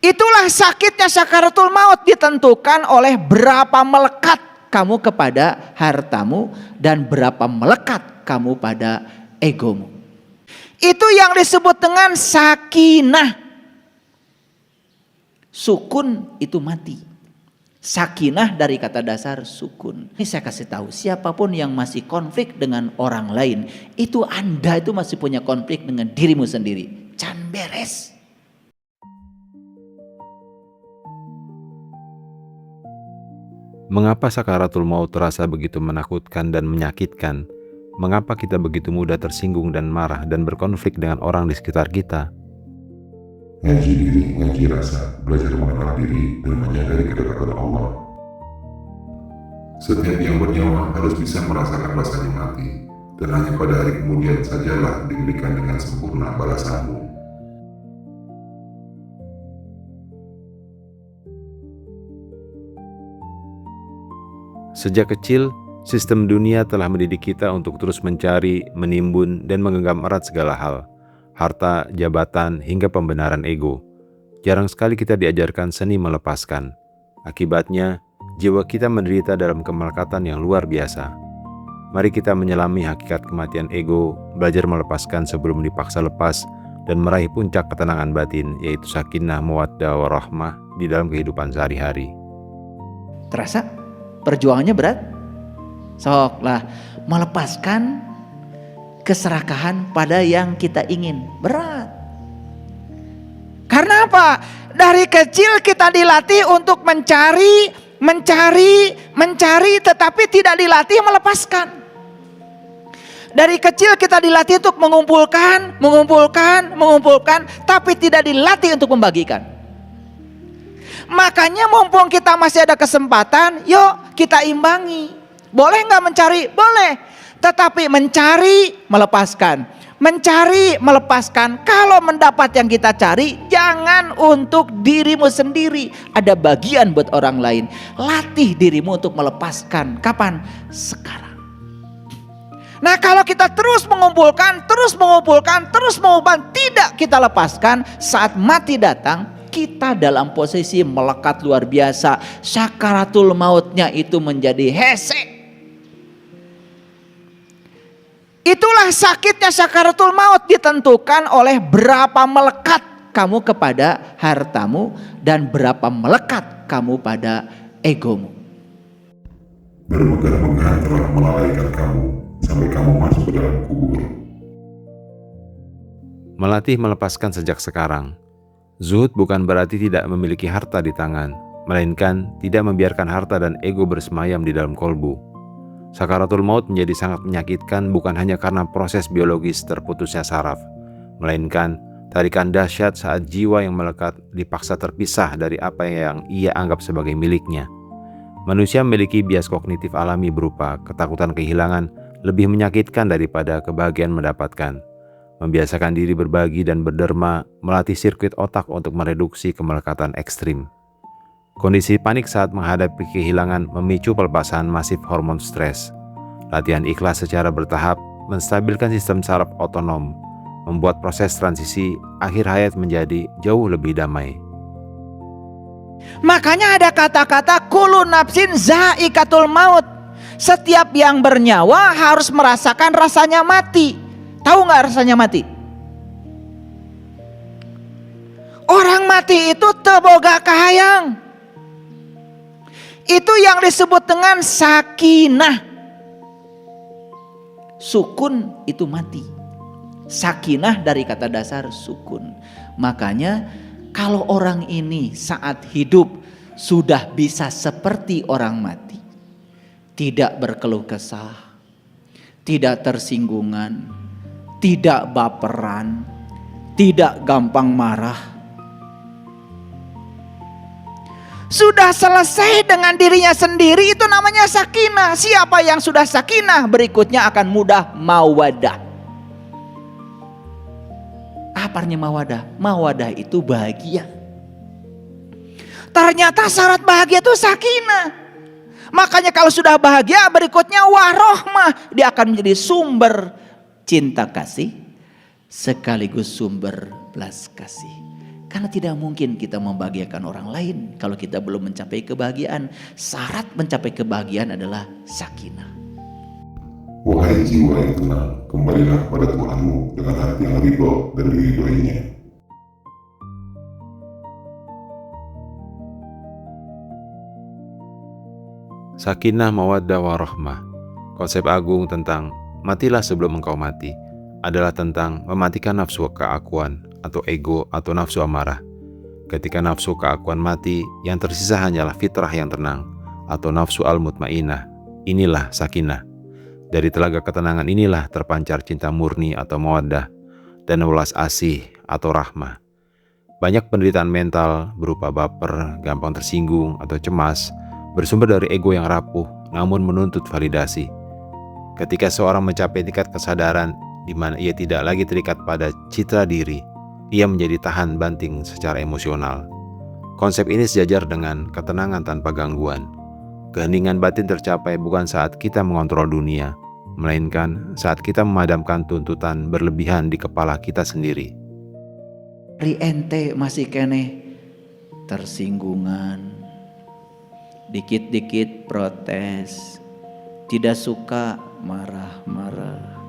Itulah sakitnya sakaratul maut, ditentukan oleh berapa melekat kamu kepada hartamu dan berapa melekat kamu pada egomu. Itu yang disebut dengan sakinah. Sukun itu mati. Sakinah dari kata dasar sukun. Ini saya kasih tahu, siapapun yang masih konflik dengan orang lain, itu Anda itu masih punya konflik dengan dirimu sendiri. Can beres. Mengapa sakaratul maut terasa begitu menakutkan dan menyakitkan? Mengapa kita begitu mudah tersinggung dan marah dan berkonflik dengan orang di sekitar kita? Ngaji diri, ngaji rasa, belajar mengenal diri dan menyadari kedekatan Allah. Setiap yang bernyawa harus bisa merasakan rasanya mati, dan hanya pada hari kemudian sajalah diberikan dengan sempurna balasanmu. Sejak kecil, sistem dunia telah mendidik kita untuk terus mencari, menimbun, dan menggenggam erat segala hal. Harta, jabatan, hingga pembenaran ego. Jarang sekali kita diajarkan seni melepaskan. Akibatnya, jiwa kita menderita dalam kemelekatan yang luar biasa. Mari kita menyelami hakikat kematian ego, belajar melepaskan sebelum dipaksa lepas, dan meraih puncak ketenangan batin, yaitu sakinah, mawaddah, warahmah di dalam kehidupan sehari-hari. Terasa? Perjuangannya berat? Sok lah, melepaskan keserakahan pada yang kita ingin. Berat. Karena apa? Dari kecil kita dilatih untuk mencari, tetapi tidak dilatih melepaskan. Dari kecil kita dilatih untuk mengumpulkan, tapi tidak dilatih untuk membagikan. Makanya mumpung kita masih ada kesempatan, yuk kita imbangi. Boleh nggak mencari? Boleh. Tetapi mencari, melepaskan. Mencari, melepaskan. Kalau mendapat yang kita cari, jangan untuk dirimu sendiri. Ada bagian buat orang lain. Latih dirimu untuk melepaskan. Kapan? Sekarang. Nah kalau kita terus mengumpulkan, tidak kita lepaskan, saat mati datang, kita dalam posisi melekat luar biasa. Sakaratul mautnya itu menjadi hese. Itulah sakitnya sakaratul maut, ditentukan oleh berapa melekat kamu kepada hartamu dan berapa melekat kamu pada egomu. Bermegah-megah telah melalaikan kamu sampai kamu masuk ke dalam kubur. Melatih melepaskan sejak sekarang. Zuhud bukan berarti tidak memiliki harta di tangan, melainkan tidak membiarkan harta dan ego bersemayam di dalam kolbu. Sakaratul maut menjadi sangat menyakitkan bukan hanya karena proses biologis terputusnya saraf, melainkan tarikan dahsyat saat jiwa yang melekat dipaksa terpisah dari apa yang ia anggap sebagai miliknya. Manusia memiliki bias kognitif alami berupa ketakutan kehilangan lebih menyakitkan daripada kebahagiaan mendapatkan. Membiasakan diri berbagi dan berderma, melatih sirkuit otak untuk mereduksi kemelekatan ekstrim. Kondisi panik saat menghadapi kehilangan memicu pelepasan masif hormon stres. Latihan ikhlas secara bertahap menstabilkan sistem saraf otonom, membuat proses transisi akhir hayat menjadi jauh lebih damai. Makanya ada kata-kata kullu nafsin zaikatul maut. Setiap yang bernyawa harus merasakan rasanya mati. Tahu nggak rasanya mati? Orang mati itu teboga kahayang. Itu yang disebut dengan sakinah. Sukun itu mati. Sakinah dari kata dasar sukun. Makanya kalau orang ini saat hidup sudah bisa seperti orang mati, tidak berkeluh kesah, tidak tersinggungan, tidak baperan, tidak gampang marah, sudah selesai dengan dirinya sendiri, itu namanya sakinah. Siapa yang sudah sakinah, berikutnya akan mudah mawadah. Apa artinya mawadah? Mawadah itu bahagia. Ternyata syarat bahagia itu sakinah. Makanya kalau sudah bahagia, berikutnya warohmah. Dia akan menjadi sumber cinta kasih sekaligus sumber belas kasih. Karena tidak mungkin kita membahagiakan orang lain kalau kita belum mencapai kebahagiaan. Syarat mencapai kebahagiaan adalah sakinah. Wahai jiwa yang tenang, kembalilah kepada Tuhanmu dengan hati yang ridho dan diridhoinya. Sakinah, mawaddah, warahmah. Konsep agung tentang matilah sebelum engkau mati adalah tentang mematikan nafsu keakuan atau ego atau nafsu amarah. Ketika nafsu keakuan mati, yang tersisa hanyalah fitrah yang tenang atau nafsu al-mutmainah. Inilah sakinah. Dari telaga ketenangan inilah terpancar cinta murni atau mawaddah dan welas asih atau rahmah. Banyak penderitaan mental berupa baper, gampang tersinggung atau cemas bersumber dari ego yang rapuh namun menuntut validasi. Ketika seorang mencapai tingkat kesadaran di mana ia tidak lagi terikat pada citra diri, ia menjadi tahan banting secara emosional. Konsep ini sejajar dengan ketenangan tanpa gangguan. Keheningan batin tercapai bukan saat kita mengontrol dunia, melainkan saat kita memadamkan tuntutan berlebihan di kepala kita sendiri. Dari ente masih kene tersinggungan, dikit-dikit protes, tidak suka marah-marah.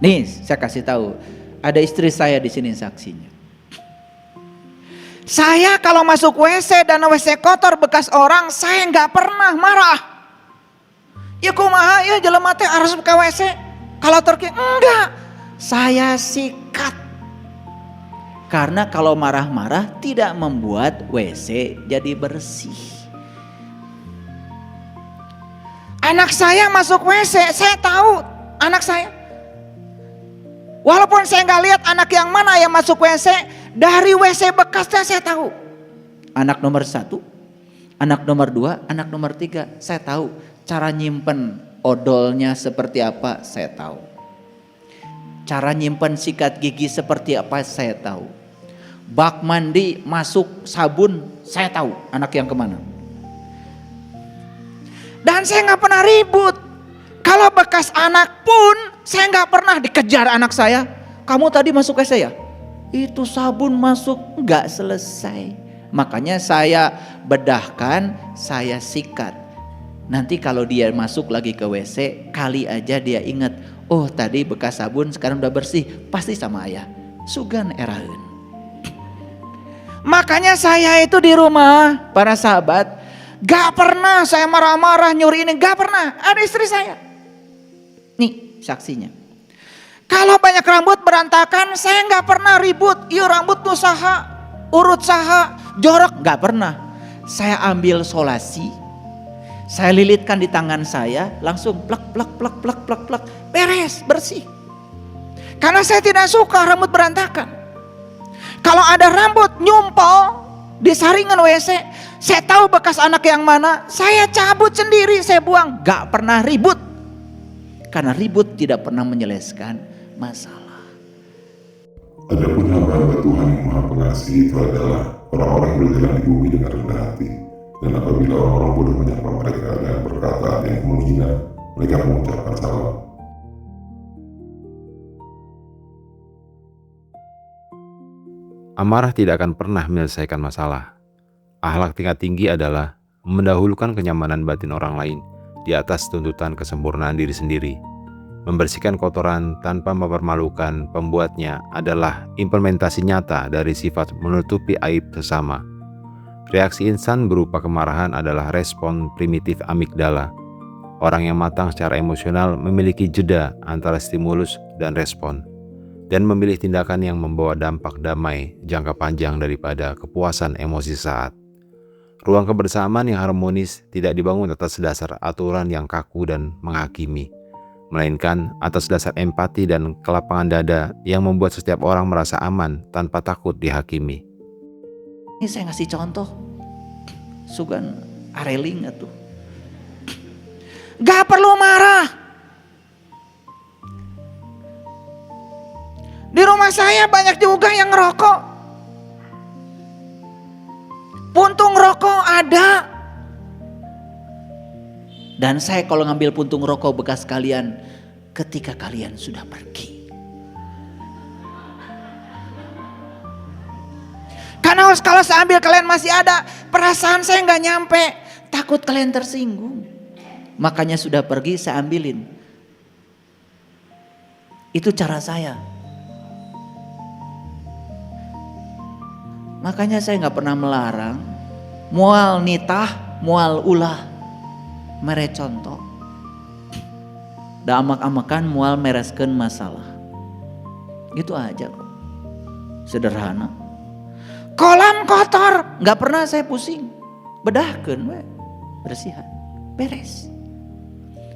Nih, saya kasih tahu, ada istri saya di sini saksinya. Saya kalau masuk WC dan WC kotor bekas orang, saya nggak pernah marah. Ya kumaha ya jelema teh harus ke WC. Kalau terki enggak, saya sikat. Karena kalau marah-marah tidak membuat WC jadi bersih. Anak saya masuk WC, saya tahu anak saya. Walaupun saya nggak lihat anak yang mana yang masuk WC, dari WC bekasnya saya tahu. Anak nomor 1, anak nomor 2, anak nomor 3, saya tahu. Cara nyimpen odolnya seperti apa, saya tahu. Cara nyimpen sikat gigi seperti apa, saya tahu. Bak mandi masuk sabun, saya tahu anak yang kemana. Dan saya nggak pernah ribut. Kalau bekas anak pun saya nggak pernah dikejar anak saya. Kamu tadi masuk WC ya? Itu sabun masuk nggak selesai. Makanya saya bedahkan, saya sikat. Nanti kalau dia masuk lagi ke WC, kali aja dia ingat, oh tadi bekas sabun sekarang udah bersih, pasti sama ayah. Sugan eraheun. Makanya saya itu di rumah, para sahabat, gak pernah saya marah-marah nyuri ini, gak pernah. Ada istri saya. Nih saksinya. Kalau banyak rambut berantakan, saya gak pernah ribut. Iya rambut tuh saha, urut saha, jorok, gak pernah. Saya ambil solasi, saya lilitkan di tangan saya, langsung plak plak plak plak plak plak, beres, bersih. Karena saya tidak suka rambut berantakan. Kalau ada rambut nyumpal di saringan WC, saya tahu bekas anak yang mana, saya cabut sendiri, saya buang. Gak pernah ribut. Karena ribut tidak pernah menyelesaikan masalah. Adapun hamba-hamba Tuhan yang Maha Pengasih itu adalah orang-orang yang berjalan di bumi dengan rendah hati. Dan apabila orang-orang bodoh menyapa mereka dengan perkataan yang menghina, mereka mengucapkan salam. Amarah tidak akan pernah menyelesaikan masalah. Akhlak tingkat tinggi adalah mendahulukan kenyamanan batin orang lain di atas tuntutan kesempurnaan diri sendiri. Membersihkan kotoran tanpa mempermalukan pembuatnya adalah implementasi nyata dari sifat menutupi aib sesama. Reaksi instan berupa kemarahan adalah respon primitif amigdala. Orang yang matang secara emosional memiliki jeda antara stimulus dan respon, dan memilih tindakan yang membawa dampak damai jangka panjang daripada kepuasan emosi saat. Ruang kebersamaan yang harmonis tidak dibangun atas dasar aturan yang kaku dan menghakimi, melainkan atas dasar empati dan kelapangan dada yang membuat setiap orang merasa aman tanpa takut dihakimi. Ini saya ngasih contoh, sugan areling tuh. Gak perlu marah. Di rumah saya banyak juga yang ngerokok. Puntung rokok ada. Dan saya kalau ngambil puntung rokok bekas kalian ketika kalian sudah pergi. Karena kalau saya ambil kalian masih ada, perasaan saya nggak nyampe, takut kalian tersinggung. Makanya sudah pergi saya ambilin. Itu cara saya. Makanya saya nggak pernah melarang mual nitah, mual ulah, mere contoh. Da amak-amakan mual mereskeun masalah. Gitu aja kok. Sederhana. Kolam kotor, nggak pernah saya pusing. Bedahkeun we, bersihan, beres.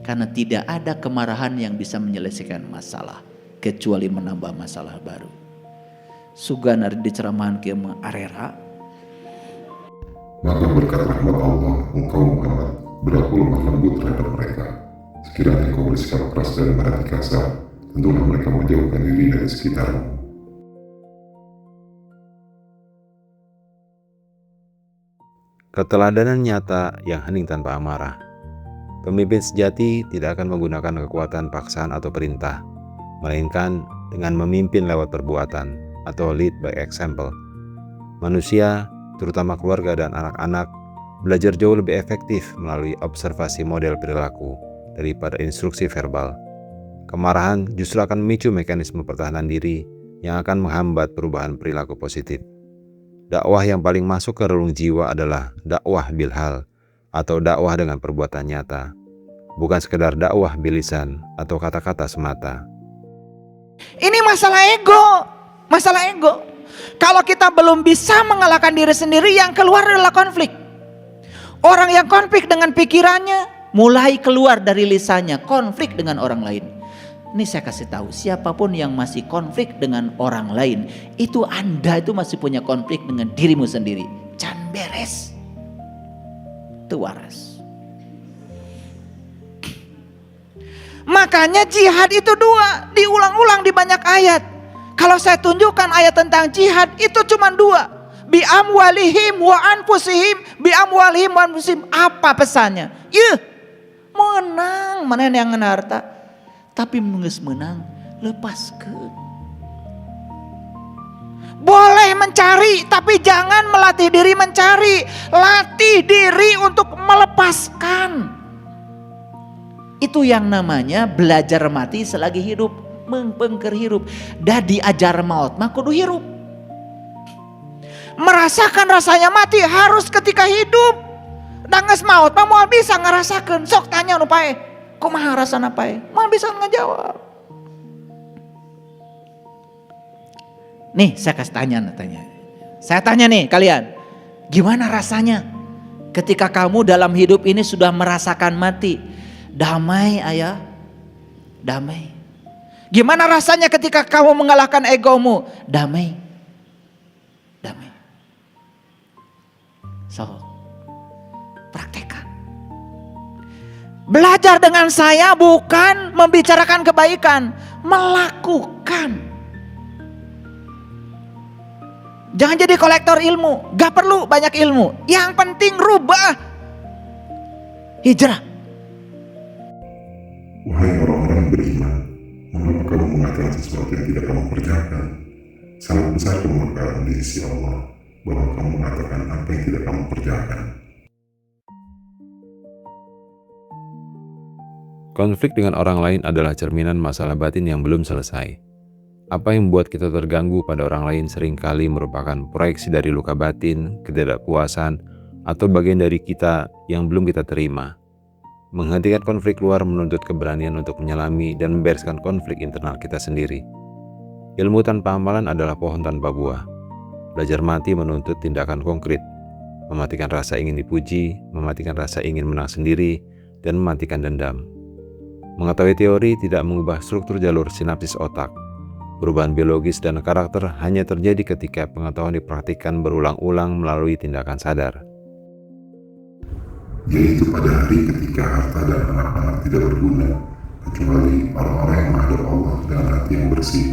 Karena tidak ada kemarahan yang bisa menyelesaikan masalah kecuali menambah masalah baru. Sugan ada di ceramahan kieu mah arera. Maka berkat rahmat Allah, engkau Muhammad berlaku lemah lembut terhadap mereka. Sekiranya engkau bersikap keras dan berhati kasar, tentulah mereka menjauhkan diri dari sekitarmu. Keteladanan nyata yang hening tanpa amarah. Pemimpin sejati tidak akan menggunakan kekuatan paksaan atau perintah, melainkan dengan memimpin lewat perbuatan atau lead by example. Manusia, terutama keluarga dan anak-anak, belajar jauh lebih efektif melalui observasi model perilaku daripada instruksi verbal. Kemarahan justru akan memicu mekanisme pertahanan diri yang akan menghambat perubahan perilaku positif. Dakwah yang paling masuk ke relung jiwa adalah dakwah bilhal atau dakwah dengan perbuatan nyata, bukan sekedar dakwah bilisan atau kata-kata semata. Ini masalah ego, masalah ego. Kalau kita belum bisa mengalahkan diri sendiri, yang keluar adalah konflik. Orang yang konflik dengan pikirannya mulai keluar dari lisannya, konflik dengan orang lain. Ini saya kasih tahu, siapapun yang masih konflik dengan orang lain, itu Anda itu masih punya konflik dengan dirimu sendiri. Can beres. Itu waras. Makanya jihad itu dua, diulang-ulang di banyak ayat. Kalau saya tunjukkan ayat tentang jihad, itu cuma dua. Bi amwalihim wa anfusihim, bi amwalihim wa anfusihim. Apa pesannya? Menang, mana yang harta. Tapi menges menang, lepaskan. Boleh mencari, tapi jangan melatih diri mencari. Latih diri untuk melepaskan. Itu yang namanya belajar mati selagi hidup, mengpengker hirup. Da diajar maut mah kudu hirup. Merasakan rasanya mati harus ketika hidup. Danges maut mah moal bisa ngerasakan. Sok tanya nu pae. Kumaha rasana pae? Moal bisa ngejawab. Nih saya kasih tanya. Saya tanya nih kalian. Gimana rasanya ketika kamu dalam hidup ini sudah merasakan mati? Damai ayah, damai. Gimana rasanya ketika kamu mengalahkan egomu? Damai, damai. So, praktekkan. Belajar dengan saya bukan membicarakan kebaikan, melakukan. Jangan jadi kolektor ilmu, gak perlu banyak ilmu. Yang penting rubah, hijrah. Wahai orang-orang beriman, mengapa kamu mengatakan sesuatu yang tidak kamu kerjakan? Sangat besar kemurkaan di sisi Allah bahwa kamu mengatakan apa yang tidak kamu kerjakan. Konflik dengan orang lain adalah cerminan masalah batin yang belum selesai. Apa yang membuat kita terganggu pada orang lain seringkali merupakan proyeksi dari luka batin, ketidakpuasan, atau bagian dari kita yang belum kita terima. Menghentikan konflik luar menuntut keberanian untuk menyelami dan membereskan konflik internal kita sendiri. Ilmu tanpa amalan adalah pohon tanpa buah. Belajar mati menuntut tindakan konkret, mematikan rasa ingin dipuji, mematikan rasa ingin menang sendiri, dan mematikan dendam. Mengetahui teori tidak mengubah struktur jalur sinapsis otak. Perubahan biologis dan karakter hanya terjadi ketika pengetahuan dipraktikkan berulang-ulang melalui tindakan sadar. Yaitu pada hari ketika harta dan anak-anak tidak berguna, kecuali orang-orang yang menghadap Allah dengan hati yang bersih.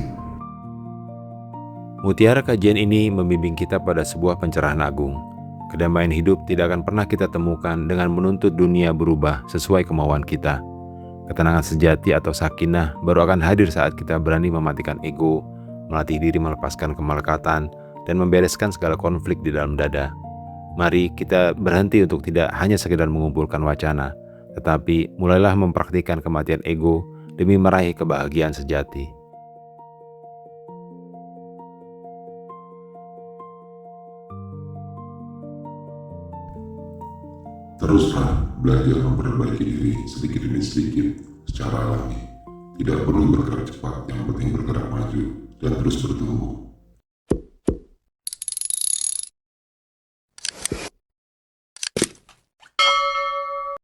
Mutiara kajian ini membimbing kita pada sebuah pencerahan agung. Kedamaian hidup tidak akan pernah kita temukan dengan menuntut dunia berubah sesuai kemauan kita. Ketenangan sejati atau sakinah baru akan hadir saat kita berani mematikan ego, melatih diri melepaskan kemelekatan, dan membereskan segala konflik di dalam dada. Mari kita berhenti untuk tidak hanya sekedar mengumpulkan wacana, tetapi mulailah mempraktikkan kematian ego demi meraih kebahagiaan sejati. Teruslah belajar memperbaiki diri sedikit demi sedikit secara alami. Tidak perlu bergerak cepat, yang penting bergerak maju dan terus bertumbuh.